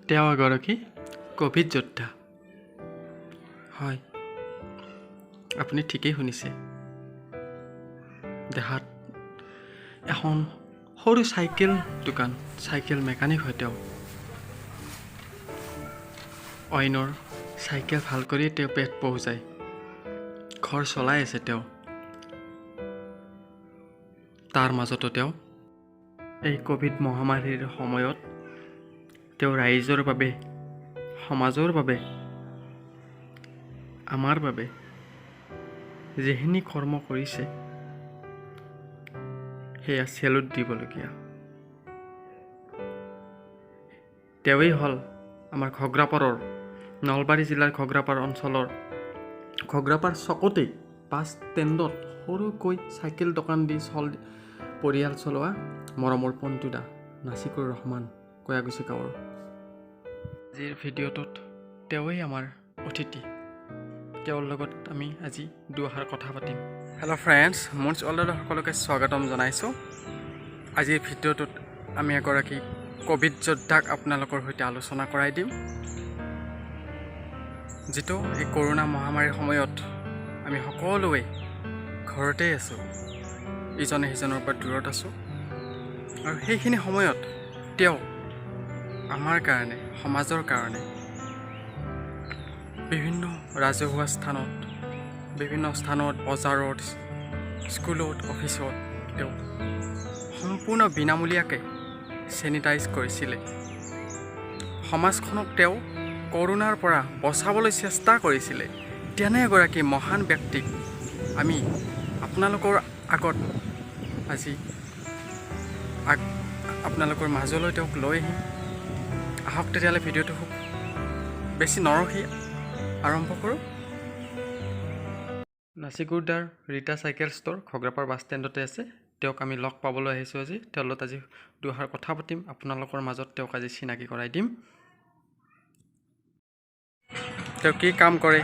তেওঁ এগৰাকী কোভিড যোদ্ধা হয় আপুনি ঠিকেই শুনিছে দেহাত এখন সৰু চাইকেল দোকান চাইকেল মেকানিক হয় তেওঁ অইনৰ চাইকেল ভাল কৰি তেওঁ পেট পহুচায় ঘৰ চলাই আছে তেওঁ তাৰ মাজতো তেওঁ এই কোভিড মহামাৰীৰ সময়ত তেওঁ ৰাইজৰ বাবে সমাজৰ বাবে আমাৰ বাবে যিখিনি কৰ্ম কৰিছে সেয়া চেলুট দিবলগীয়া তেওঁৱেই হ'ল আমাৰ ঘগ্ৰাপাৰৰ নলবাৰী জিলাৰ ঘগ্ৰাপাৰ অঞ্চলৰ ঘগ্ৰাপাৰ চকতেই বাছ ষ্টেণ্ডত সৰুকৈ চাইকেল দোকান দি পৰিয়াল চলোৱা মৰমৰ পণ্টুদা নাচিকুৰ ৰহমান কয়াগুচি গাঁৱৰ আজিৰ ভিডিঅ'টোত তেওঁৱেই আমাৰ অতিথি তেওঁৰ লগত আমি আজি দুআষাৰ কথা পাতিম হেল্ল' ফ্ৰেণ্ডছ মোৰ সকলোকে স্বাগতম জনাইছোঁ আজিৰ ভিডিঅ'টোত আমি এগৰাকী কোভিড যোদ্ধাক আপোনালোকৰ সৈতে আলোচনা কৰাই দিম যিটো এই কৰোণা মহামাৰীৰ সময়ত আমি সকলোৱে ঘৰতে আছোঁ ইজনে সিজনৰ পৰা দূৰত আছোঁ আৰু সেইখিনি সময়ত তেওঁ আমাৰ কাৰণে সমাজৰ কাৰণে বিভিন্ন ৰাজহুৱা স্থানত বিভিন্ন স্থানত বজাৰত স্কুলত অফিচত তেওঁ সম্পূৰ্ণ বিনামূলীয়াকৈ চেনিটাইজ কৰিছিলে সমাজখনক তেওঁ কৰোণাৰ পৰা বচাবলৈ চেষ্টা কৰিছিলে তেনে এগৰাকী মহান ব্যক্তিক আমি আপোনালোকৰ আগত আজি আপোনালোকৰ মাজলৈ তেওঁক লৈ আহিম আহক তেতিয়াহ'লে ভিডিঅ'টো খুব বেছি নৰখি আৰম্ভ কৰোঁ নাচিকুৰদাৰ Rita cycle store Ghograpar bus ষ্টেণ্ডতে আছে তেওঁক আমি লগ পাবলৈ আহিছোঁ আজি তেওঁৰ লগত আজি দুআষাৰ কথা পাতিম আপোনালোকৰ মাজত তেওঁক আজি চিনাকি কৰাই দিম তেওঁ কি কাম কৰে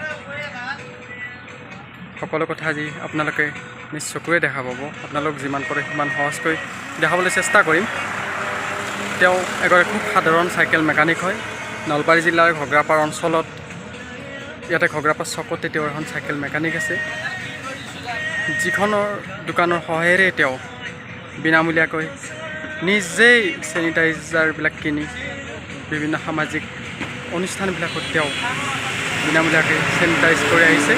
সকলো কথা আজি আপোনালোকে নিজ চকুৰে দেখা পাব আপোনালোক যিমান পাৰে সিমান সহজকৈ দেখাবলৈ চেষ্টা কৰিম তেওঁ এগৰাকী খুব সাধাৰণ চাইকেল মেকানিক হয় নলবাৰী জিলাৰ ঘগ্ৰাপাৰ অঞ্চলত ইয়াতে ঘগ্ৰাপাৰ চকতে তেওঁৰ এখন চাইকেল মেকানিক আছে যিখনৰ দোকানৰ সহায়েৰে তেওঁ বিনামূলীয়াকৈ নিজেই চেনিটাইজাৰবিলাক কিনি বিভিন্ন সামাজিক অনুষ্ঠানবিলাকত তেওঁ বিনামূলীয়াকৈ চেনিটাইজ কৰি আহিছে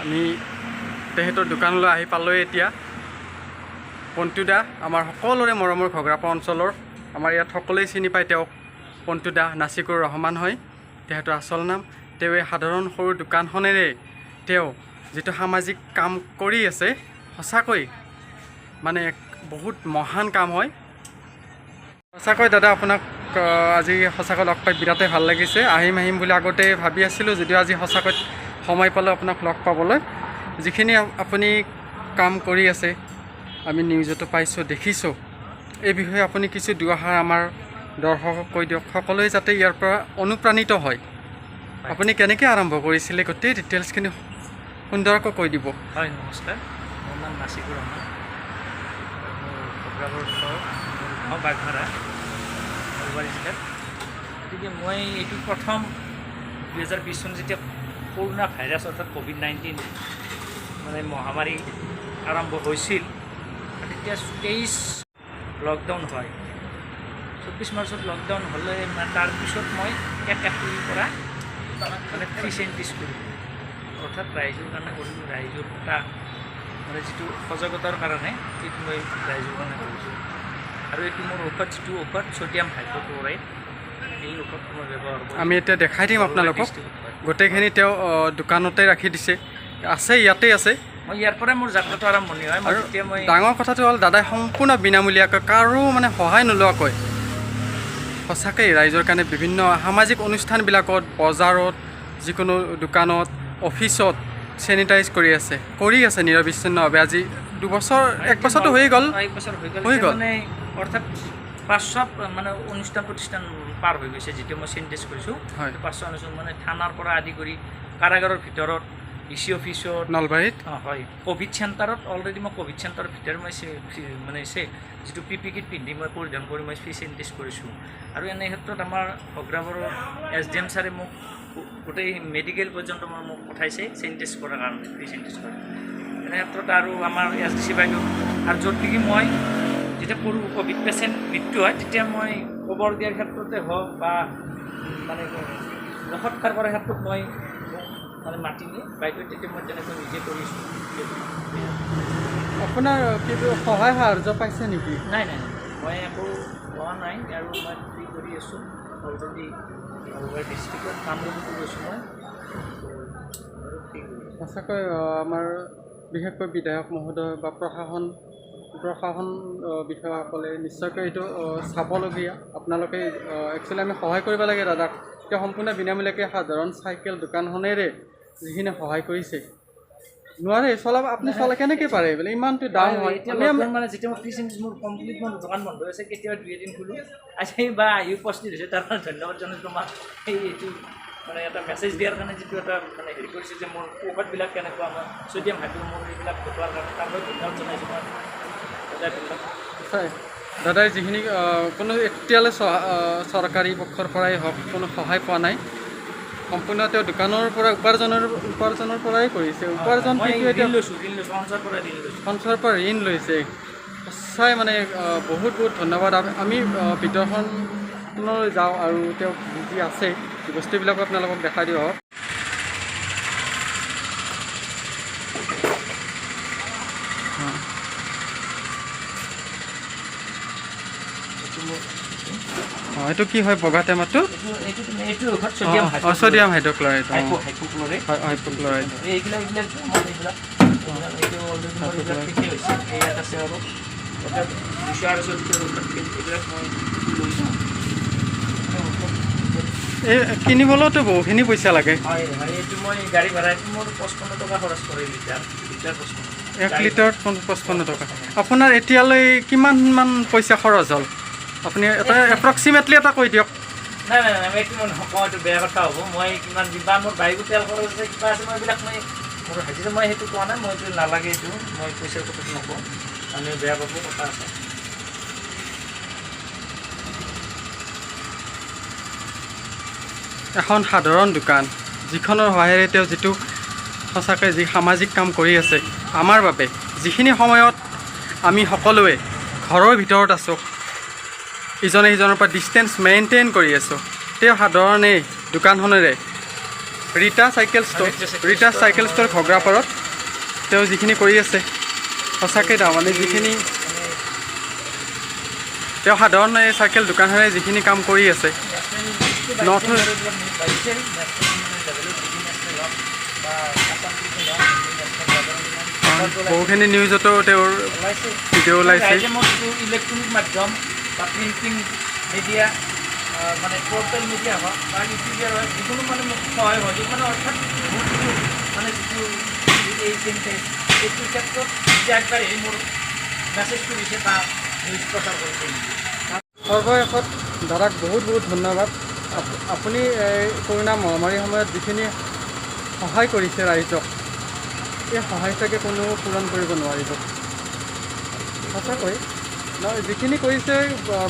আমি তেখেতৰ দোকানলৈ আহি পালোঁৱে এতিয়া পণ্টুদা আমাৰ সকলোৰে মৰমৰ ঘগ্ৰাপাৰ অঞ্চলৰ আমাৰ ইয়াত সকলোৱে চিনি পায় তেওঁক পণ্টুদা নাচিকুৰ ৰহমান হয় তেখেতৰ আচল নাম তেওঁ এই সাধাৰণ সৰু দোকানখনেৰে তেওঁ যিটো সামাজিক কাম কৰি আছে সঁচাকৈ মানে বহুত মহান কাম হয় সঁচাকৈ দাদা আপোনাক আজি সঁচাকৈ লগ পাই বিৰাটেই ভাল লাগিছে আহিম বুলি আগতে ভাবি আছিলোঁ যদিও আজি সঁচাকৈ সময় পালোঁ আপোনাক লগ পাবলৈ যিখিনি আপুনি কাম কৰি আছে আমি নিউজতো পাইছোঁ দেখিছোঁ এই বিষয়ে আপুনি কিছু দুআষাৰ আমাৰ দৰ্শকক কৈ দিয়ক সকলোৱে যাতে ইয়াৰ পৰা অনুপ্ৰাণিত হয় আপুনি কেনেকৈ আৰম্ভ কৰিছিলে গোটেই ডিটেইলছখিনি সুন্দৰকৈ কৈ দিব হয় নমস্কাৰ মোৰ নাম নাচিকুৰ ৰহমান মোৰ বাগমাৰা নলবাৰী জিলাত গতিকে মই এইটো প্ৰথম 2020 চন যেতিয়া কৰোণা ভাইৰাছ অৰ্থাৎ কোভিড-19 মানে মহামাৰী আৰম্ভ হৈছিল তেতিয়া 23 লকডাউন হয় 24 মাৰ্চত লকডাউন হ'লে তাৰপিছত মই 1 এপ্ৰিলৰ পৰা মানে ফ্ৰী চেনিটাইজ কৰিলোঁ অৰ্থাৎ ৰাইজৰ কাৰণে কৰিলোঁ ৰাইজৰ এটা মানে যিটো সজাগতাৰ কাৰণে সেইটো মই ৰাইজৰ কাৰণে কৰিছোঁ আৰু এইটো মোৰ ঔষধ যিটো ঔষধ ছডিয়াম হাইপ'ক্লৰাইড এই ঔষধটো মই ব্যৱহাৰ কৰোঁ আমি এতিয়া দেখাই দিম আপোনালোকক গোটেইখিনি তেওঁ দোকানতে ৰাখি দিছে আছে ইয়াতে আছে মই ইয়াৰ পৰাই মোৰ যাত্ৰাটো আৰম্ভণি হয় আৰু তেতিয়া মই ডাঙৰ কথাটো হ'ল দাদাই সম্পূৰ্ণ বিনামূলীয়াকৈ কাৰো মানে সহায় নোলোৱাকৈ সঁচাকৈ ৰাইজৰ কাৰণে বিভিন্ন সামাজিক অনুষ্ঠানবিলাকত বজাৰত যিকোনো দোকানত অফিচত চেনিটাইজ কৰি আছে নিৰবিচ্ছিন্নভাৱে আজি 2 বছৰ 1 বছৰটো হৈ গ'ল মানে অৰ্থাৎ 500 মানে অনুষ্ঠান প্ৰতিষ্ঠান পাৰ হৈ গৈছে যেতিয়া মই চেনিটাইজ কৰিছোঁ 500 অনুষ্ঠান মানে থানাৰ পৰা আদি কৰি কাৰাগাৰৰ ভিতৰত ডিচি অফিচত নলবাৰীত হয় ক'ভিড চেণ্টাৰত অলৰেডি মই ক'ভিড চেণ্টাৰৰ ভিতৰত মই মানে যিটো PPE কিট পিন্ধি মই পৰিধান কৰি মই চেনিটাইজ কৰিছোঁ আৰু এনে ক্ষেত্ৰত আমাৰ ভগ্ৰাবৰৰ SDM ছাৰে মোক গোটেই মেডিকেল পৰ্যন্ত মোক পঠাইছে চেনিটাইজ কৰাৰ কাৰণে চেনিটাইজ কৰা এনে ক্ষেত্ৰত আৰু আমাৰ SDC বাইদেউ আৰু য'ত নেকি মই যেতিয়া কৰোঁ ক'ভিড পেচেণ্ট মৃত্যু হয় তেতিয়া মই খবৰ দিয়াৰ ক্ষেত্ৰতে হওক বা মানে সৎকাৰ কৰাৰ ক্ষেত্ৰত মই মানে মাতি নি বাইদেউ তেতিয়া মই তেনেকৈ নিজে কৰিছোঁ আপোনাৰ কিবা সহায় সাহাৰ্য পাইছে নেকি নাই নাই মই একো পোৱা নাই আৰু মই ফ্ৰী কৰি আছোঁ অলৰেডি নলবাৰী ডিষ্ট্ৰিক্টত কামৰূপত গৈছোঁ মই আৰু ফ্ৰী কৰি সঁচাকৈ আমাৰ বিশেষকৈ বিধায়ক মহোদয় বা প্ৰশাসন বিষয়াসকলে নিশ্চয়কৈ এইটো চাবলগীয়া আপোনালোকে একচুৱেলি আমি সহায় কৰিব লাগে দাদাক তেওঁ সম্পূৰ্ণ বিনামূলীয়াকৈ সাধাৰণ চাইকেল দোকানখনেৰে যিখিনি সহায় কৰিছে নোৱাৰে চলাব আপুনি চলাই কেনেকৈ পাৰে বোলে ইমানটো দাম হয় মানে যেতিয়া মই ফ্ৰী চেনিটাইজ মোৰ কমপ্লিট মোৰ দোকান বন্ধ হৈছে কেতিয়াবা 2-3 খোলোঁ আজি বা আহিও উপস্থিত হৈছে তাৰ কাৰণে ধন্যবাদ জনাইছোঁ তোমাক এইটো মানে এটা মেছেজ দিয়াৰ কাৰণে যিটো এটা মানে হেৰি কৰিছে যে মোৰ ঔষধবিলাক কেনেকুৱা আমাৰ ছডিয়াম হাইড্ৰ' মোৰ এইবিলাক দেখুৱাৰ কাৰণে তাৰলৈ ধন্যবাদ জনাইছোঁ মই হয় দাদাই যিখিনি কোনো এতিয়ালৈ চৰকাৰী পক্ষৰ পৰাই হওক কোনো সহায় পোৱা নাই সম্পূৰ্ণ তেওঁ দোকানৰ পৰা উপাৰ্জনৰ পৰাই কৰিছে উপাৰ্জন সঞ্চয়ৰ পৰা ঋণ লৈছে সঁচাই মানে বহুত ধন্যবাদ আমি ভিতৰখনলৈ যাওঁ আৰু তেওঁ যি আছে বস্তুবিলাকো আপোনালোকক দেখাই দিওঁ হওক এইটো কি হয় বগা টেমাটো ছডিয়াম হাইড্ৰক্লৰাইড এই কিনিবলৈতো বহুখিনি পইচা লাগে 1 লিটাৰত 55 টকা আপোনাৰ এতিয়ালৈ কিমানমান পইচা খৰচ হ'ল আপুনি এটা এপ্ৰক্সিমেটলি এটা কৈ দিয়ক নাই নাই নাই এইটো মই নকওঁ এইটো বেয়া কথা হ'ব মই কিমান যিমান মোৰ বাইকো তেল খৰচ আছে কিবা আছে মই এইবিলাক মই মোৰ হাজিৰা মই সেইটো কোৱা নাই মই এইটো নালাগে এইটো মই পইচাৰ কথাটো নকওঁ আমি বেয়া পাব কথা আছে এখন সাধাৰণ দোকান যিখনৰ সহায়েৰে তেওঁ যিটো সঁচাকৈ যি সামাজিক কাম কৰি আছে আমাৰ বাবে যিখিনি সময়ত আমি সকলোৱে ঘৰৰ ভিতৰত আছোঁ ইজনে সিজনৰ পৰা ডিষ্টেঞ্চ মেইনটেইন কৰি আছোঁ তেওঁ সাধাৰণেই দোকানখনেৰে ৰীতা চাইকেল ষ্ট'ৰ ঘগ্ৰাপাৰত তেওঁ যিখিনি কৰি আছে সঁচাকৈ তাৰমানে যিখিনি তেওঁ সাধাৰণ এই চাইকেল দোকানখনে যিখিনি কাম কৰি আছে নৰ্থ বহুখিনি নিউজতো তেওঁৰ ভিডিঅ' ওলাইছে ইলেক্ট্ৰনিক মাধ্যম বা প্ৰিণ্টিং মিডিয়া মানে পৰ্টেল মিডিয়া হওক বা ইউটিউবাৰ হওক যিকোনো মানে মোক সহায় হয় মানে অৰ্থাৎ বহুতো মানে যিটো এই চেনিটাইজ এইটোৰ ক্ষেত্ৰত যে আগবাঢ়ি মোৰ মেছেজটো দিছে বা নিউজ প্ৰচাৰ কৰিছে সৰ্বশেষত দাদাক বহুত ধন্যবাদ আপুনি এই কৰোণা মহামাৰীৰ সময়ত যিখিনি সহায় কৰিছে ৰাইজক এই সহায় চাগে কোনেও পূৰণ কৰিব নোৱাৰিব সঁচাকৈ যিখিনি কৰিছে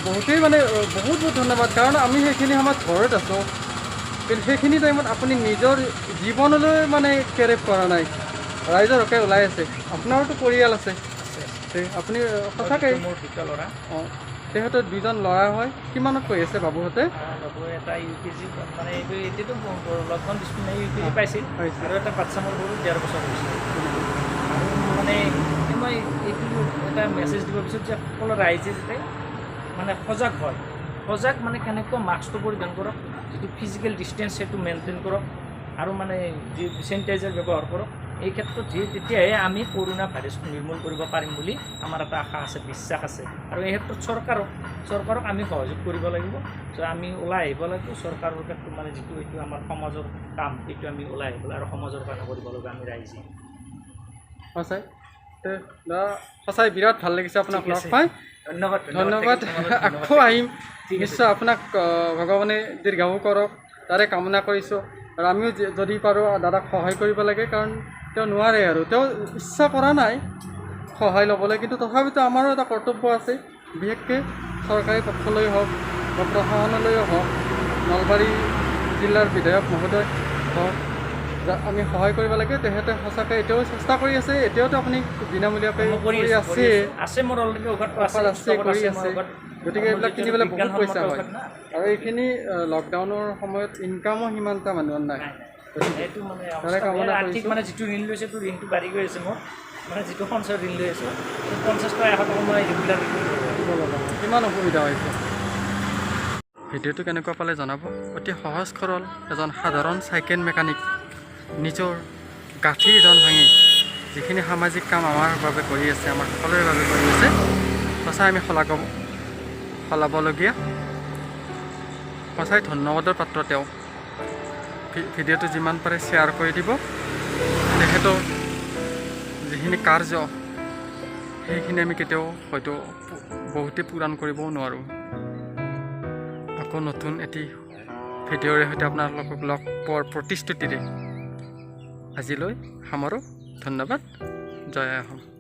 বহুতেই মানে বহুত ধন্যবাদ কাৰণ আমি সেইখিনি সময়ত ঘৰত আছোঁ কিন্তু সেইখিনি টাইমত আপুনি নিজৰ জীৱনলৈ মানে কেৰেপ কৰা নাই ৰাইজৰ হকে ওলাই আছে আপোনাৰোতো পৰিয়াল আছে আপুনি সঁচাকৈ মোৰ দুটা ল'ৰা অঁ তেখেতৰ 2জন ল'ৰা হয় কিমানত পঢ়ি আছে বাবুহঁতে বাবু এটা UKG মানে এইটো এতিয়াতো লকডাউন স্কুল নাই UKG পাইছিল আৰু এটা বাচ্ছা মোৰ সৰু 1.5 বছৰ হৈছে আৰু মানে মই এইটো এটা মেছেজ দিব বিচাৰোঁ যে সকলো ৰাইজে যাতে মানে সজাগ হয় সজাগ মানে কেনেকুৱা মাস্কটো পৰিধান কৰক যিটো ফিজিকেল ডিষ্টেঞ্চ সেইটো মেইনটেইন কৰক আৰু মানে যি চেনিটাইজাৰ ব্যৱহাৰ কৰক এই ক্ষেত্ৰত তেতিয়াহে আমি কৰোণা ভাইৰাছটো নিৰ্মূল কৰিব পাৰিম বুলি আমাৰ এটা আশা আছে বিশ্বাস আছে আৰু এই ক্ষেত্ৰত চৰকাৰক আমি সহযোগ কৰিব লাগিব যে আমি ওলাই আহিব লাগিব চৰকাৰৰ ক্ষেত্ৰত মানে যিটো এইটো আমাৰ সমাজৰ কাম এইটো আমি ওলাই আহিব আৰু সমাজৰ কাৰণে কৰিব লাগিব আমি ৰাইজে সঁচাই সঁচাই বিৰাট ভাল লাগিছে আপোনাক লগ পাই ধন্যবাদ আকৌ আহিম নিশ্চয় আপোনাক ভগৱানে দীৰ্ঘায়ু কৰক তাৰে কামনা কৰিছোঁ আৰু আমিও যদি পাৰোঁ দাদাক সহায় কৰিব লাগে, কাৰণ তেওঁ নোৱাৰে আৰু তেওঁ ইচ্ছা কৰা নাই সহায় ল'বলৈ, কিন্তু তথাপিতো আমাৰো এটা কৰ্তব্য আছে, বিশেষকৈ চৰকাৰী পক্ষলৈ হওক বা প্ৰশাসনলৈও হওক, নলবাৰী জিলাৰ বিধায়ক মহোদয় হওক, আমি সহায় কৰিব লাগে। তেখেতে সঁচাকৈ এতিয়াও চেষ্টা কৰি আছে, এতিয়াওতো আপুনি বিনামূলীয়াকৈ কৰি আছে, আছে মোৰ অলৰেডি ঔষধটো আছে কৰি আছে। গতিকে এইবিলাক কিনিবলৈ বহুত পইচা হয়, আৰু এইখিনি লকডাউনৰ সময়ত ইনকামো সিমান এটা মানুহৰ নাই। সেইটো মানে আৰ্থিক মানে যিটো ঋণ লৈছে, সেইটো ঋণটো বাঢ়ি গৈ আছে। মোৰ মানে যিটো সঞ্চয় ঋণ লৈ আছোঁ 50 টকা 100 টকা মই ৰেগুলাৰ দিব লগা হয়। কিমান অসুবিধা হৈছে। ভিডিঅ'টো কেনেকুৱা পালে জনাব। অতি সহজ সৰল এজন সাধাৰণ চাইকেল মেকানিক নিজৰ গাঁঠিৰ ধন ভাঙি যিখিনি সামাজিক কাম আমাৰ বাবে কৰি আছে, আমাৰ সকলোৰে বাবে কৰি আছে, সঁচাই আমি শলাগিবলগীয়া। সঁচাই ধন্যবাদৰ পাত্ৰ তেওঁ। ভিডিঅ'টো যিমান পাৰে শ্বেয়াৰ কৰি দিব। তেখেতৰ যিখিনি কাৰ্য সেইখিনি আমি কেতিয়াও হয়তো বহুতেই পূৰণ কৰিবও নোৱাৰোঁ। আকৌ নতুন এটি ভিডিঅ'ৰে সৈতে আপোনালোকক লগ পোৱাৰ প্ৰতিশ্ৰুতিৰে আজিলৈ সামৰোঁ। ধন্যবাদ। জয় অসম।